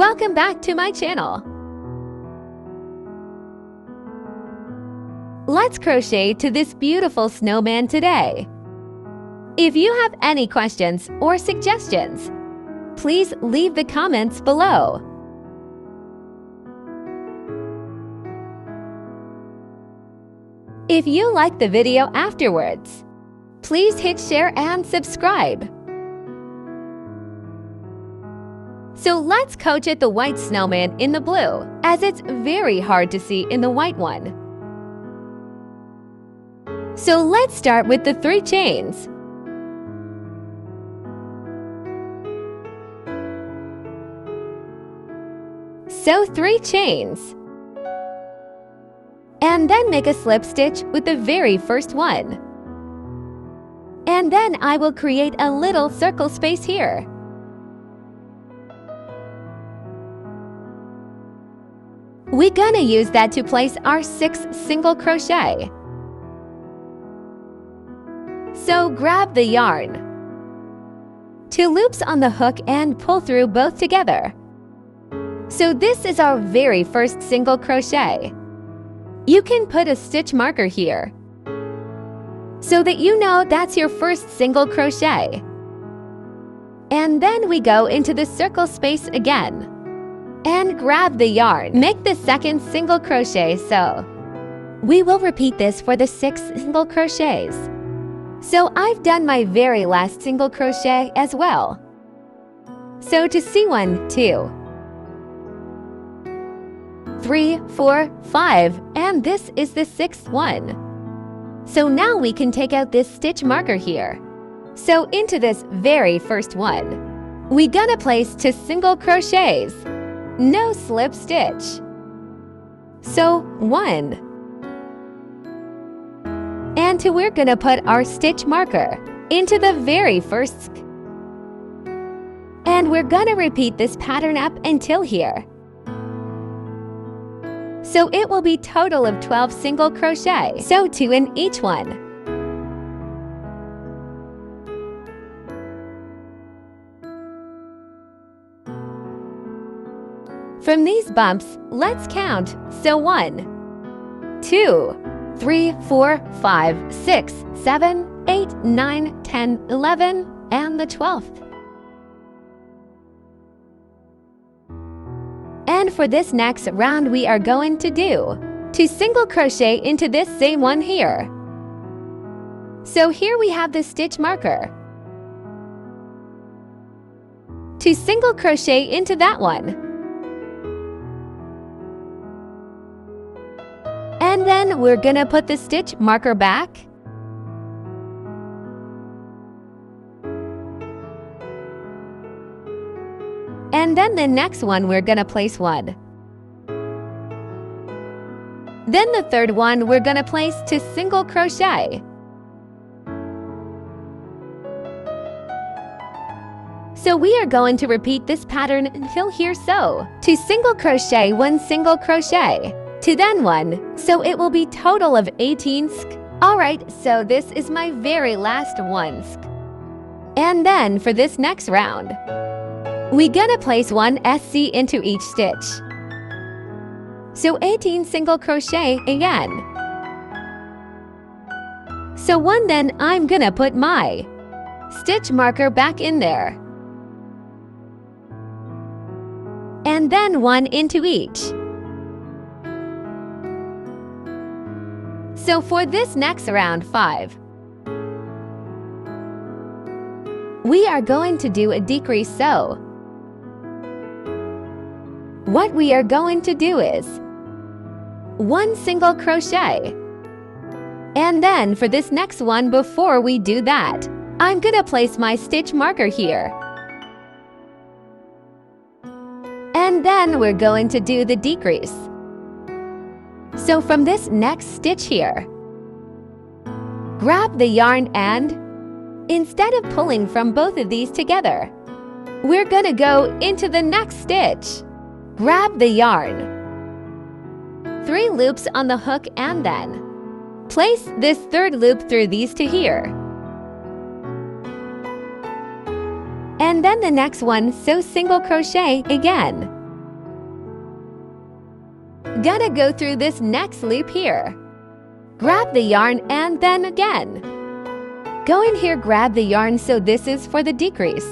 Welcome back to my channel. Let's crochet to this beautiful snowman today. If you have any questions or suggestions, please leave the comments below. If you like the video afterwards, please hit share and subscribe. So let's crochet the white snowman in the blue, as it's very hard to see in the white one. So let's start with the 3 chains. Sew 3 chains. And then make a slip stitch with the very first one. And then I will create a little circle space here. We're gonna use that to place our 6th single crochet. So grab the yarn, 2 loops on the hook and pull through both together. So this is our very first single crochet. You can put a stitch marker here, so that you know that's your first single crochet. And then we go into the circle space again, and grab the yarn. Make the 2nd single crochet sew. We will repeat this for the 6 single crochets. So I've done my very last single crochet as well. So to see 1, 2, 3, 4, 5, and this is the 6th one. So now we can take out this stitch marker here. So into this very first one, we're gonna place 2 single crochets. No slip stitch. So 1. And we're gonna put our stitch marker into the very first. And we're gonna repeat this pattern up until here. So it will be total of 12 single crochet. So 2 in each one. From these bumps, let's count. So 1, 2, 3, 4, 5, 6, 7, 8, 9, 10, 11, and the 12th. And for this next round we are going to do 2 single crochet into this same one here. So here we have the stitch marker. 2 single crochet into that one. And then we're gonna put the stitch marker back. And then the next one we're gonna place 1. Then the 3rd one we're gonna place 2 single crochet. So we are going to repeat this pattern until here. So 2 single crochet, 1 single crochet, 2 then 1, so it will be total of 18 sk. Alright, so this is my very last 1 sk. And then for this next round, we're gonna place 1 SC into each stitch. So 18 single crochet again. So 1 then I'm gonna put my stitch marker back in there. And then 1 into each. So for this next round 5, we are going to do a decrease sew. What we are going to do is 1 single crochet. And then for this next one, before we do that, I'm gonna place my stitch marker here. And then we're going to do the decrease. So from this next stitch here, grab the yarn and, instead of pulling from both of these together, we're gonna go into the next stitch. Grab the yarn, 3 loops on the hook, and then place this 3rd loop through these to here. And then the next one, sew single crochet again. gonna go through this next loop here. Grab the yarn and then again. Go in here, grab the yarn, so this is for the decrease.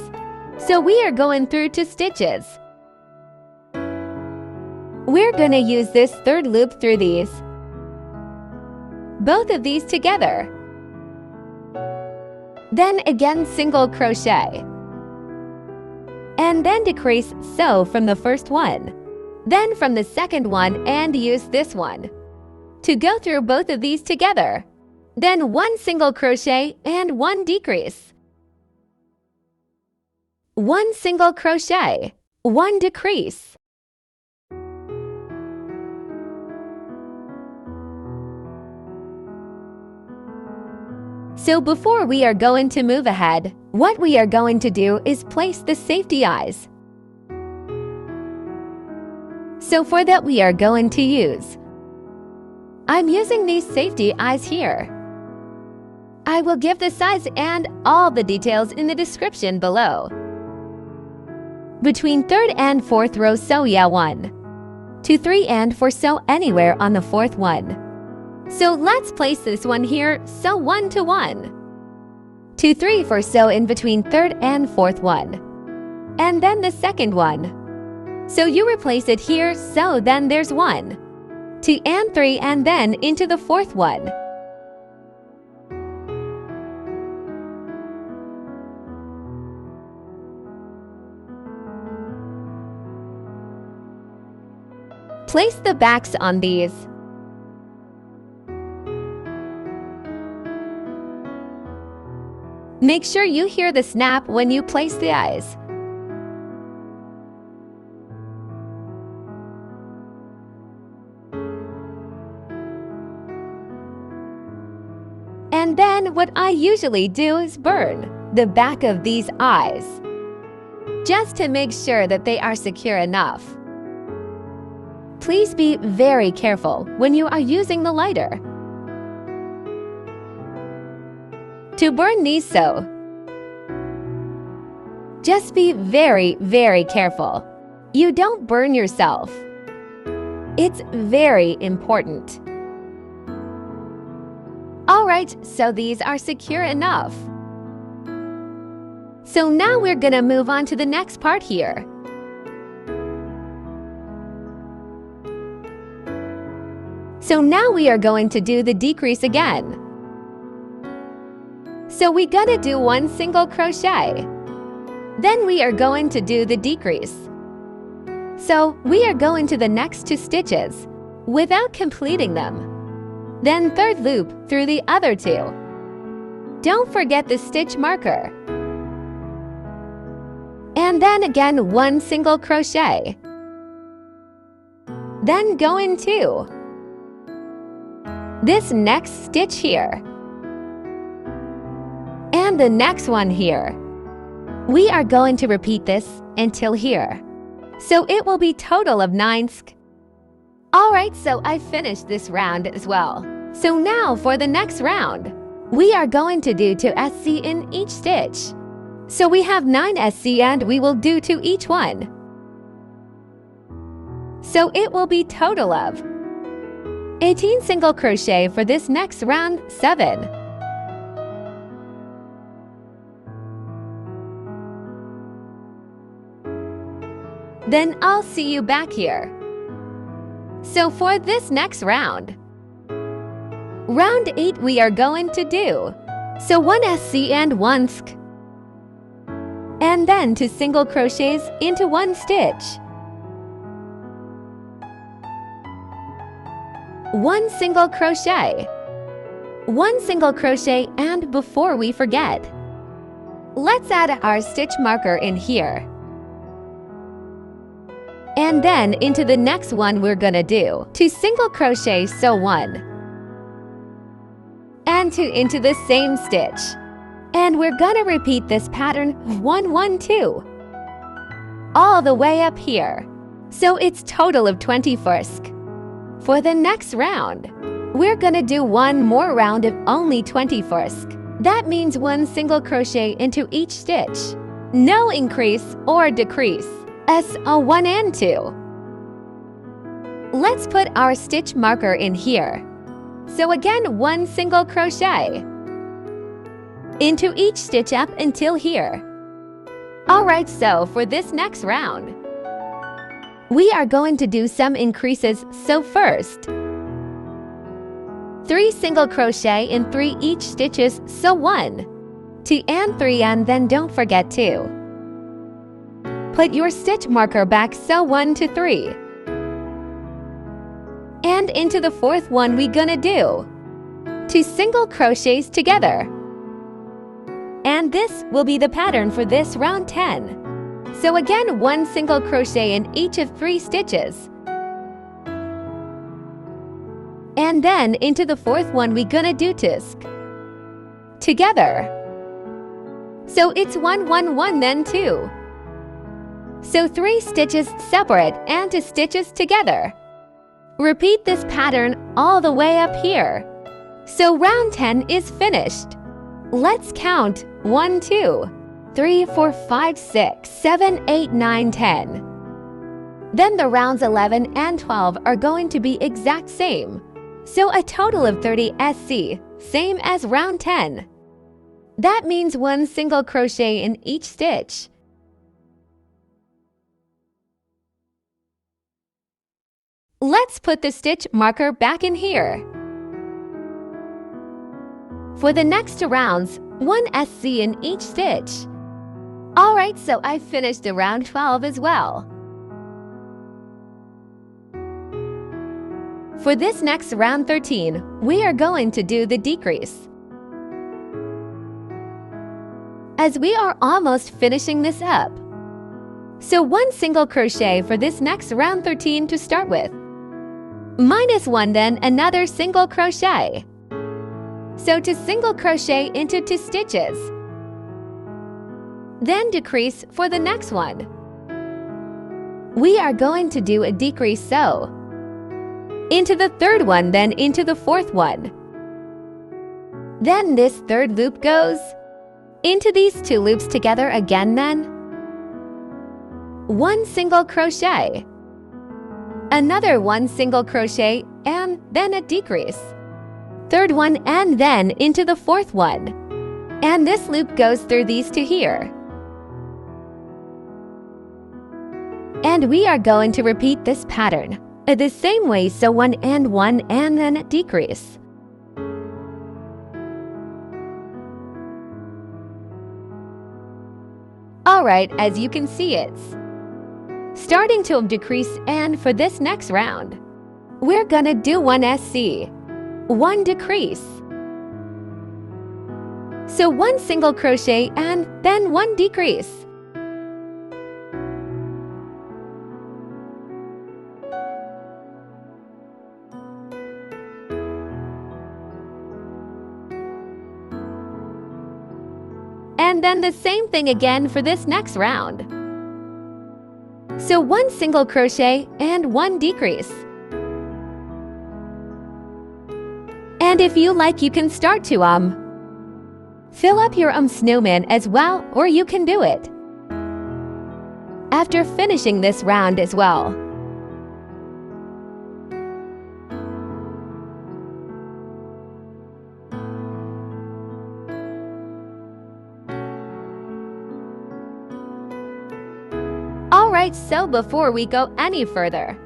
So we are going through 2 stitches. We're gonna use this 3rd loop through these. Both of these together. Then again single crochet. And then decrease so from the first one. Then from the second one and use this one to go through both of these together. Then 1 single crochet and 1 decrease. 1 single crochet, 1 decrease. So before we are going to move ahead, what we are going to do is place the safety eyes. So for that we are going to use. I'm using these safety eyes here. I will give the size and all the details in the description below. Between 3rd and 4th row, sew 1, 2, 3 and 4, sew anywhere on the 4th one. So let's place this one here, sew 1 to 1, 2, 3, 4, sew in between 3rd and 4th one, and then the second one. So you replace it here, so then there's 1, 2 and 3 and then into the 4th one. Place the backs on these. Make sure you hear the snap when you place the eyes. And then what I usually do is burn the back of these eyes, just to make sure that they are secure enough. Please be very careful when you are using the lighter. To burn these, so just be very, very careful. You don't burn yourself. It's very important. Alright, so these are secure enough. So now we're gonna move on to the next part here. So now we are going to do the decrease again. So we gotta do 1 single crochet. Then we are going to do the decrease. So we are going to the next 2 stitches without completing them. Then 3rd loop through the other 2. Don't forget the stitch marker. And then again 1 single crochet. Then go into this next stitch here. And the next one here. We are going to repeat this until here. So it will be total of 9 Alright, so I finished this round as well. So now for the next round, we are going to do 2 SC in each stitch. So we have 9 SC and we will do 2 each one. So it will be total of 18 single crochet for this next round, 7. Then I'll see you back here. So for this next round, round 8 we are going to do. So 1 SC and 1 SC. And then 2 single crochets into 1 stitch. 1 single crochet, 1 single crochet, and before we forget, let's add our stitch marker in here. And then into the next one we're gonna do 2 single crochet, sew 1, and 2 into the same stitch. And we're gonna repeat this pattern 1, 1, 2, all the way up here. So it's total of 24 SC. For the next round, we're gonna do 1 more round of only 24 SC. That means 1 single crochet into each stitch. No increase or decrease. 1 and 2. Let's put our stitch marker in here. So again, 1 single crochet into each stitch up until here. Alright, so for this next round, we are going to do some increases. So first, 3 single crochet in 3 each stitches, so 1, 2 and 3, and then don't forget to put your stitch marker back, so 1 to 3. And into the 4th one we gonna do 2 single crochets together. And this will be the pattern for this round 10. So again, 1 single crochet in each of 3 stitches. And then into the 4th one we gonna do tusk together. So it's 1 1 1, then 2. So 3 stitches separate and 2 stitches together. Repeat this pattern all the way up here. So round 10 is finished. Let's count 1 2 3 4 5 6 7 8 9 10. Then the rounds 11 and 12 are going to be exact same. So a total of 30 SC, same as round 10. That means 1 single crochet in each stitch. Let's put the stitch marker back in here. For the next 2 rounds, 1 SC in each stitch. Alright, so I finished the round 12 as well. For this next round 13, we are going to do the decrease. As we are almost finishing this up. So 1 single crochet for this next round 13 to start with. -1, then another single crochet. So 2 single crochet into 2 stitches. Then decrease for the next one. We are going to do a decrease, so into the 3rd one, then into the 4th one. Then this 3rd loop goes into these 2 loops together again, then 1 single crochet, another 1 single crochet, and then a decrease. 3rd one, and then into the 4th one. And this loop goes through these 2 here. And we are going to repeat this pattern the same way, so 1 and 1, and then a decrease. Alright, as you can see, it's starting to decrease, and for this next round, we're gonna do 1 SC, 1 decrease. So 1 single crochet and then 1 decrease. And then the same thing again for this next round. So 1 single crochet and 1 decrease. And if you like, you can start to fill up your snowman as well, or you can do it after finishing this round as well. Alright, so before we go any further,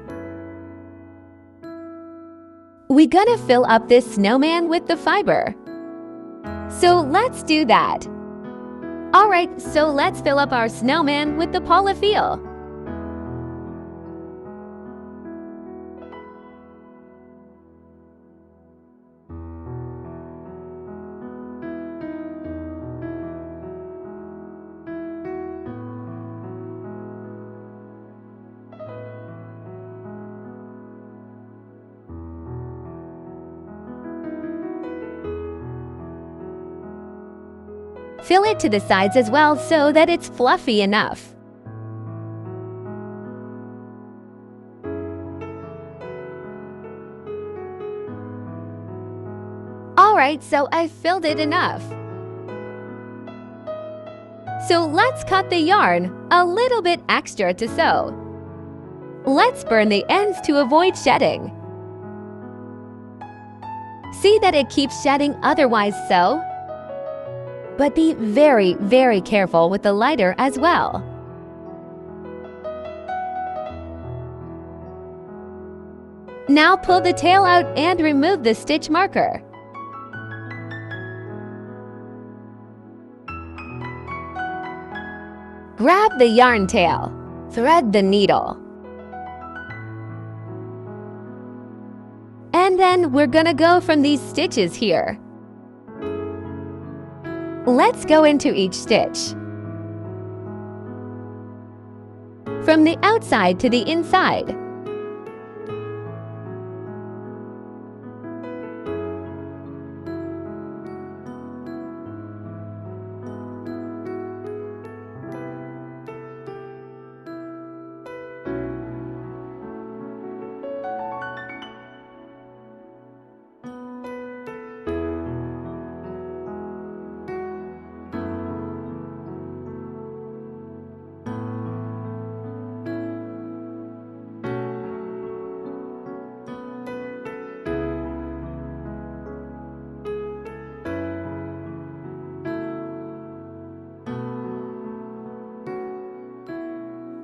we're gonna fill up this snowman with the fiber. So let's do that. Alright, so let's fill up our snowman with the polyfill. Fill it to the sides as well so that it's fluffy enough. Alright, so I filled it enough. So let's cut the yarn a little bit extra to sew. Let's burn the ends to avoid shedding. See that it keeps shedding otherwise so? But be very, very careful with the lighter as well. Now pull the tail out and remove the stitch marker. Grab the yarn tail. Thread the needle. And then we're gonna go from these stitches here. Let's go into each stitch. From the outside to the inside.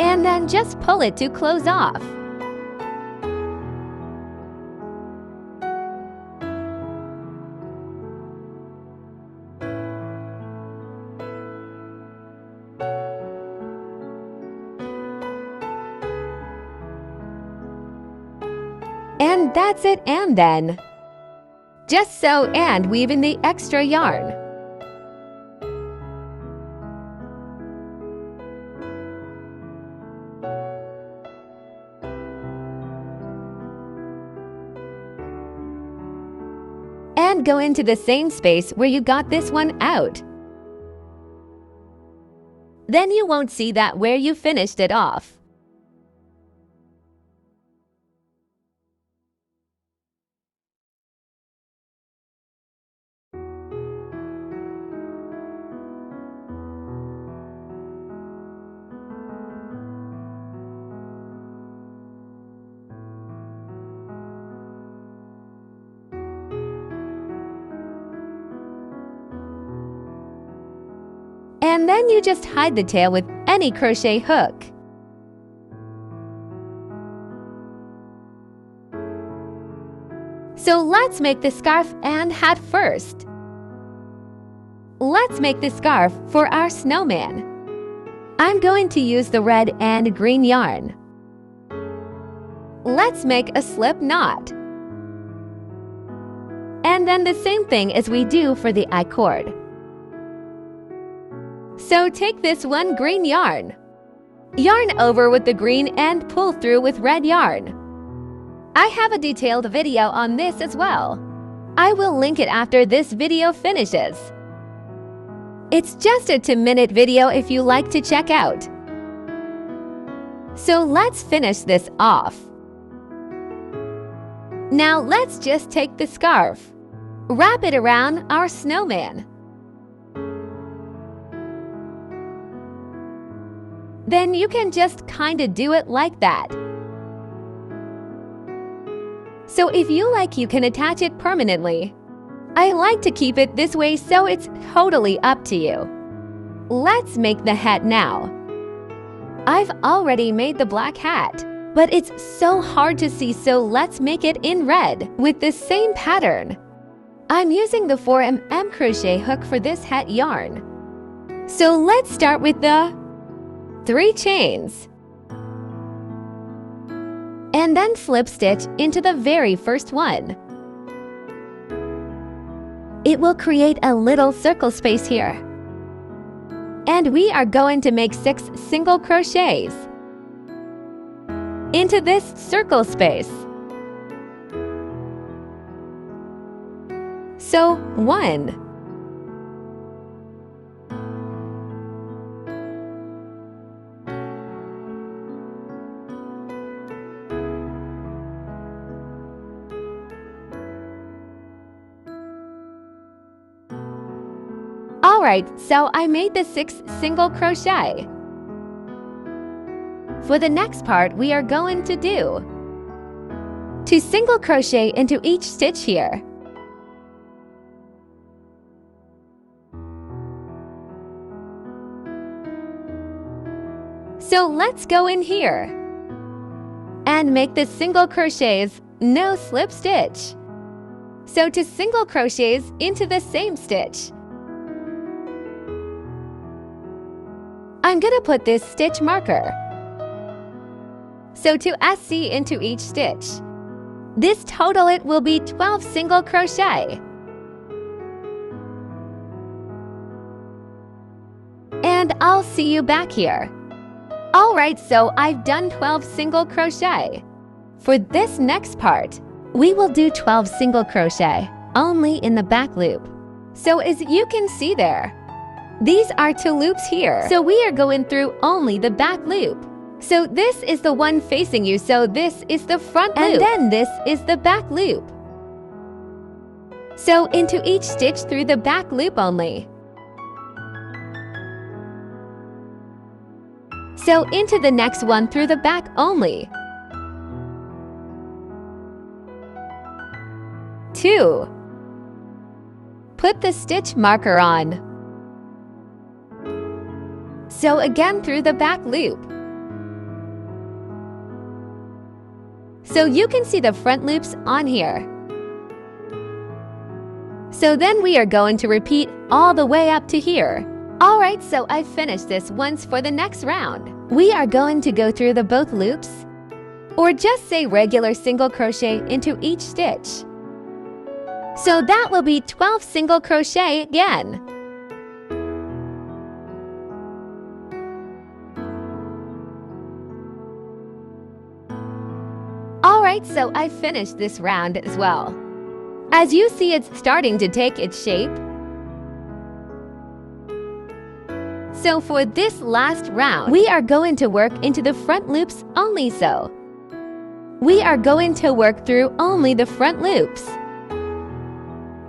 And then just pull it to close off. And that's it, and then. Just sew and weave in the extra yarn. And go into the same space where you got this one out. Then you won't see that where you finished it off. And then you just hide the tail with any crochet hook. So let's make the scarf and hat first. Let's make the scarf for our snowman. I'm going to use the red and green yarn. Let's make a slip knot. And then the same thing as we do for the I-cord. So take this one green yarn. Yarn over with the green and pull through with red yarn. I have a detailed video on this as well. I will link it after this video finishes. It's just a 2-minute video if you like to check out. So let's finish this off. Now let's just take the scarf. Wrap it around our snowman. Then you can just kinda do it like that. So if you like, you can attach it permanently. I like to keep it this way, so it's totally up to you. Let's make the hat now. I've already made the black hat, but it's so hard to see, so let's make it in red with the same pattern. I'm using the 4mm crochet hook for this hat yarn. So let's start with the 3 chains. And then slip stitch into the very first one. It will create a little circle space here. And we are going to make 6 single crochets into this circle space. So 1, Alright, so I made the 6 single crochet. For the next part, we are going to do 2 single crochet into each stitch here. So let's go in here and make the single crochets, no slip stitch. So 2 single crochets into the same stitch. I'm gonna put this stitch marker. So 2 SC into each stitch. This total it will be 12 single crochet. And I'll see you back here. Alright, so I've done 12 single crochet. For this next part, we will do 12 single crochet, only in the back loop. So as you can see there, these are 2 loops here. So we are going through only the back loop. So this is the one facing you, so this is the front loop. And then this is the back loop. So into each stitch through the back loop only. So into the next one through the back only. 2. Put the stitch marker on. So again through the back loop. So you can see the front loops on here. So then we are going to repeat all the way up to here. Alright, so I finished this once. For the next round, we are going to go through the both loops, or just say regular single crochet into each stitch. So that will be 12 single crochet again. Alright, so I finished this round as well. As you see, it's starting to take its shape. So for this last round, we are going to work into the front loops only. So we are going to work through only the front loops,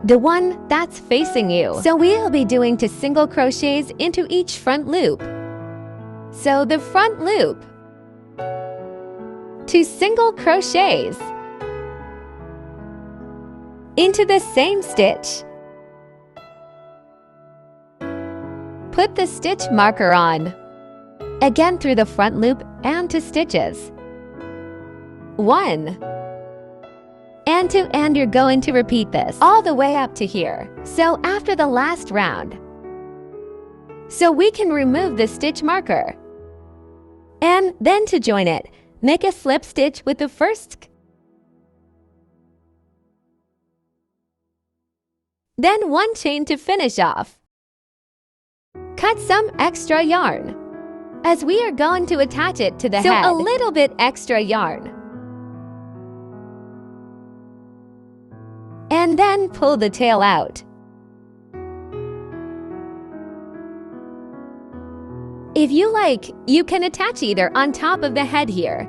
the one that's facing you. So we'll be doing 2 single crochets into each front loop. So the front loop, 2 single crochets into the same stitch. Put the stitch marker on. Again through the front loop and 2 stitches. 1 and 2, and you're going to repeat this all the way up to here. So after the last round, so we can remove the stitch marker. And then to join it, make a slip stitch with the first, then 1 chain to finish off. Cut some extra yarn, as we are going to attach it to the head. So a little bit extra yarn. And then pull the tail out. If you like, you can attach either on top of the head here,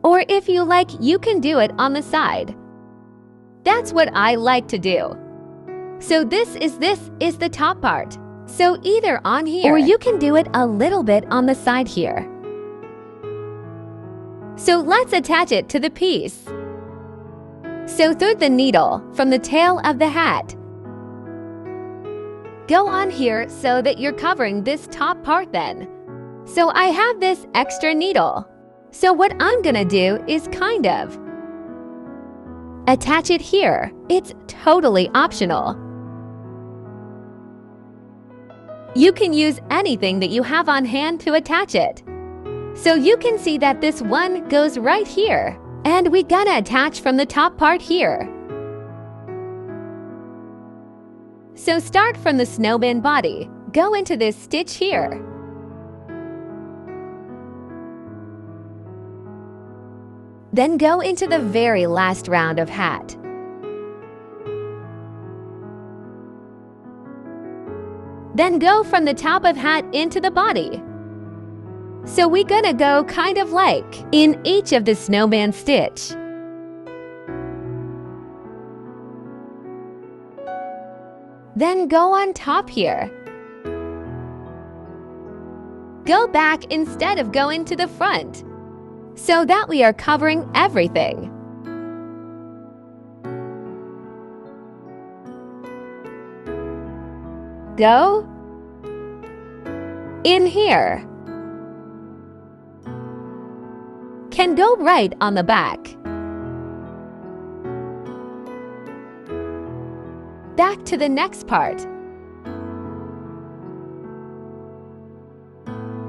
or if you like, you can do it on the side. That's what I like to do. So this is the top part. So either on here, or you can do it a little bit on the side here. So let's attach it to the piece. So thread the needle from the tail of the hat. Go on here so that you're covering this top part then. So I have this extra needle. So what I'm gonna do is kind of attach it here. It's totally optional. You can use anything that you have on hand to attach it. So you can see that this one goes right here, and we gotta attach from the top part here. So start from the snowman body, go into this stitch here. Then go into the very last round of hat. Then go from the top of hat into the body. So we're gonna go kind of like in each of the snowman stitch. Then go on top here. go back instead of go into the front, so that we are covering everything. Go in here. Can go right on the back. Back to the next part.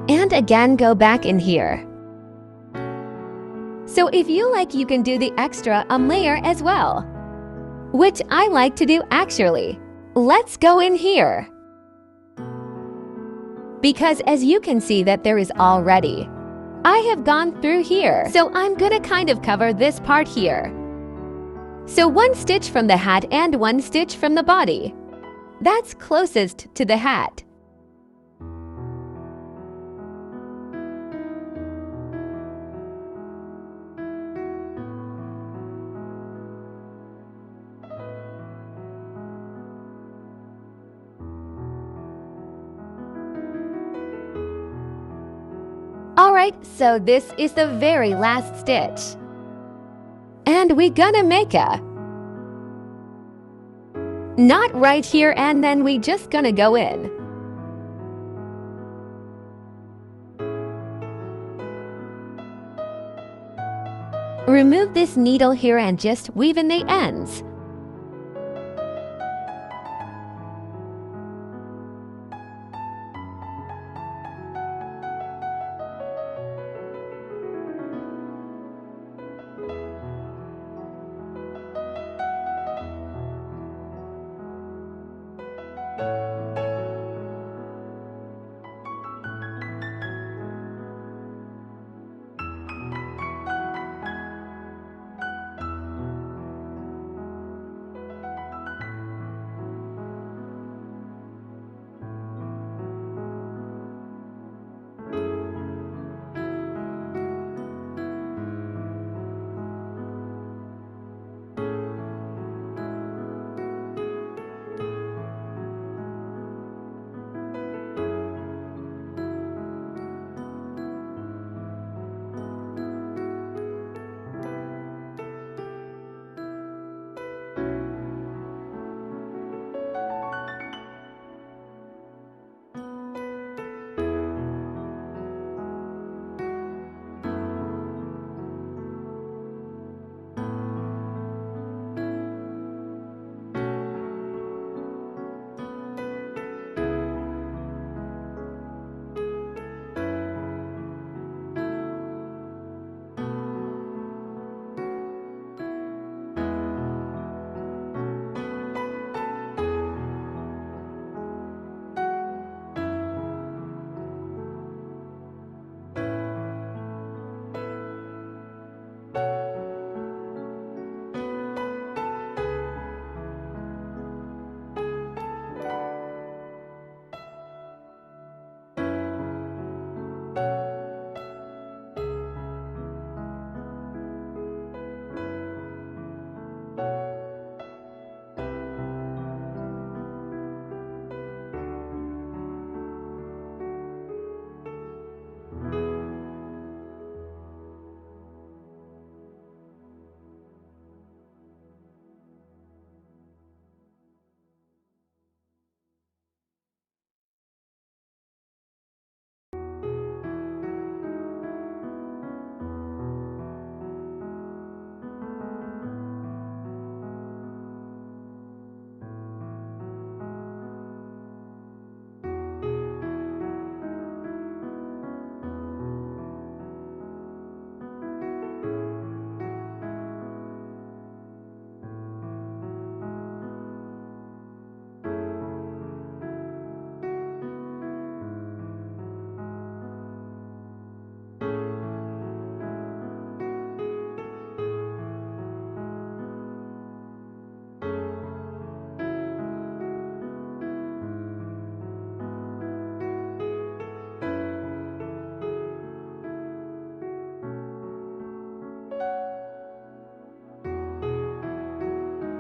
And again go back in here. So if you like, you can do the extra layer as well, which I like to do actually. Let's go in here. Because as you can see that there is already, I have gone through here, so I'm gonna kind of cover this part here. So 1 stitch from the hat and 1 stitch from the body. That's closest to the hat. Alright, so this is the very last stitch. And we gonna make a knot right here, and then we just gonna go in. Remove this needle here and just weave in the ends.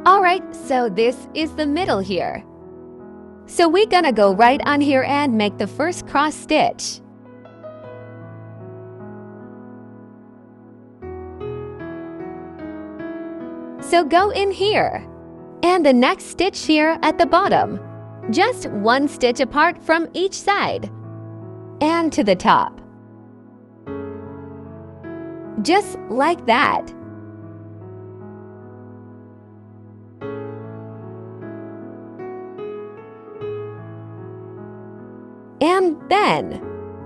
Alright, so this is the middle here. So we're gonna go right on here and make the first cross stitch. So go in here. And the next stitch here at the bottom. Just one stitch apart from each side. And to the top. Just like that. And then,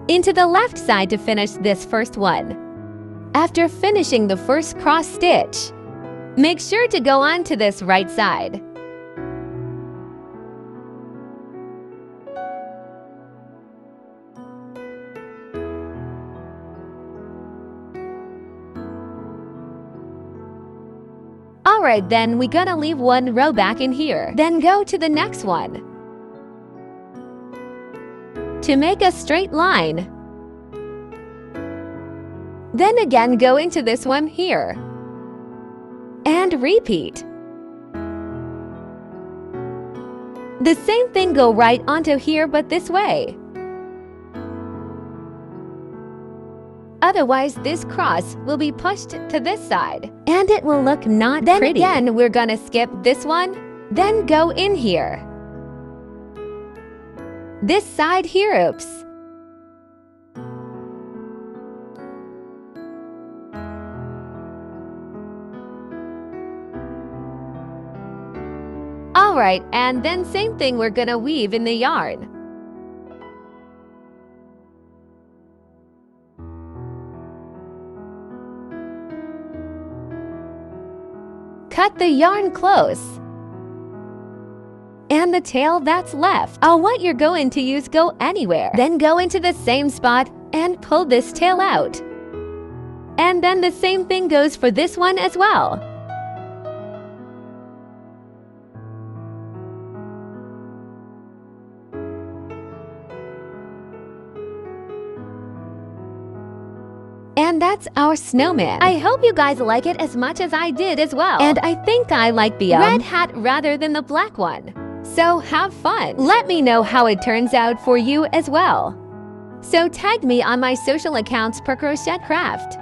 into the left side to finish this first one. After finishing the first cross stitch, make sure to go on to this right side. Alright, then we're gonna leave one row back in here. Then go to the next one. To make a straight line. Then again go into this one here. And repeat. The same thing go right onto here but this way. Otherwise this cross will be pushed to this side and it will look not pretty. Then again we're gonna skip this one, then go in here. This side here, oops. Alright, and then same thing we're gonna weave in the yarn. Cut the yarn close. And the tail that's left. What you're going to use go anywhere. Then go into the same spot and pull this tail out. And then the same thing goes for this one as well. And that's our snowman. I hope you guys like it as much as I did as well. And I think I like the red hat rather than the black one. So have fun. Let me know how it turns out for you as well. So tag me on my social accounts per Crocheting Craft.